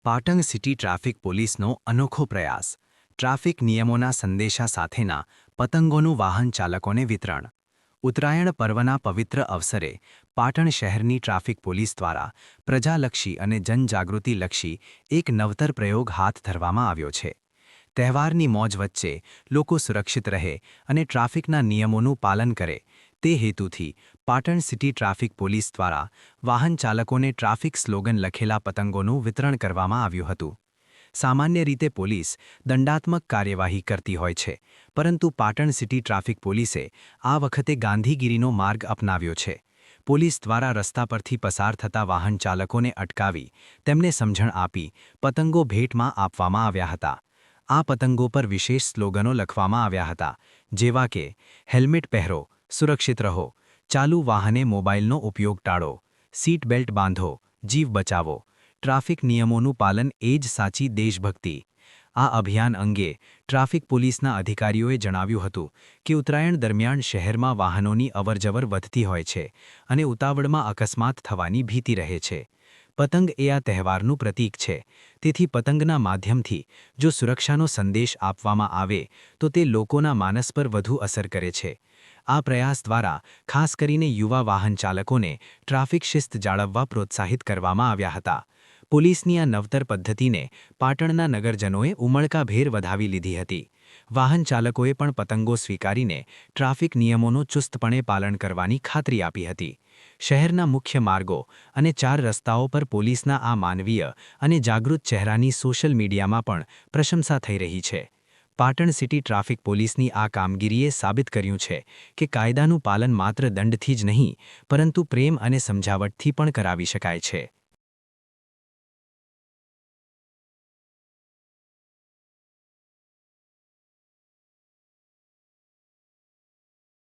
Patan city traffic પોલીસનો અનોખો પ્રયાસ ટ્રાફિક નિયમોના સંદેશા સાથેના પતંગોનું વાહન ચાલકોને વિતરણ ઉત્તરાયણ પર્વના પવિત્ર અવસરે પાટણ શહેરની ટ્રાફિક પોલીસ દ્વારા પ્રજાલક્ષી અને જનજાગૃતિલક્ષી એક નવતર પ્રયોગ હાથ ધરવામાં આવ્યો છે. તહેવારની મોજ વચ્ચે લોકો સુરક્ષિત રહે અને ટ્રાફિકના નિયમોનું પાલન કરે તે હેતુથી પાટણ સિટી ટ્રાફિક પોલીસ દ્વારા વાહન ચાલકોને ટ્રાફિક સ્લોગન લખેલા પતંગોનું વિતરણ કરવામાં આવ્યું હતું. સામાન્ય રીતે પોલીસ દંડાત્મક કાર્યવાહી કરતી હોય છે, પરંતુ પાટણ સિટી ટ્રાફિક પોલીસે આ વખતે ગાંધીગીરીનો માર્ગ અપનાવ્યો છે. પોલીસ દ્વારા રસ્તા પરથી પસાર થતા વાહન ચાલકોને અટકાવી તેમને સમજણ આપી પતંગો ભેટમાં આપવામાં આવ્યા હતા. આ પતંગો પર વિશેષ સ્લોગનો લખવામાં આવ્યા હતા, જેવા કે હેલ્મેટ પહેરો, સુરક્ષિત રહો, ચાલુ વાહને મોબાઈલનો ઉપયોગ ટાળો, સીટ બેલ્ટ બાંધો, જીવ બચાવો, ટ્રાફિક નિયમોનું પાલન એ જ સાચી દેશભક્તિ. આ અભિયાન અંગે ટ્રાફિક પોલીસના અધિકારીઓએ જણાવ્યું હતું કે ઉત્તરાયણ દરમિયાન શહેરમાં વાહનોની અવરજવર વધતી હોય છે અને ઉતાવળમાં અકસ્માત થવાની ભીતિ રહે છે. પતંગ એ આ તહેવારનું પ્રતીક છે, તેથી પતંગના માધ્યમથી જો સુરક્ષાનો સંદેશ આપવામાં આવે તો તે લોકોના માનસ પર વધુ અસર કરે છે. આ પ્રયાસ દ્વારા ખાસ કરીને યુવા વાહન ચાલકોને ટ્રાફિક શિસ્ત જાળવવા પ્રોત્સાહિત કરવામાં આવ્યા હતા. પોલીસની આ નવતર પદ્ધતિને પાટણના નગરજનોએ ઉમળકાભેર વધાવી લીધી હતી. વાહન ચાલકોએ પણ પતંગો સ્વીકારીને ટ્રાફિક નિયમોનું ચુસ્તપણે પાલન કરવાની ખાતરી આપી હતી. શહેરના મુખ્ય માર્ગો અને 4 રસ્તાઓ પર પોલીસના આ માનવીય અને જાગૃત ચહેરાની સોશિયલ મીડિયામાં પણ પ્રશંસા થઈ રહી છે. પાટણ સિટી ટ્રાફિક પોલીસની આ કામગીરીએ સાબિત કર્યું છે કે કાયદાનું પાલન માત્ર દંડથી જ નહીં, પરંતુ પ્રેમ અને સમજાવટથી પણ કરાવી શકાય છે.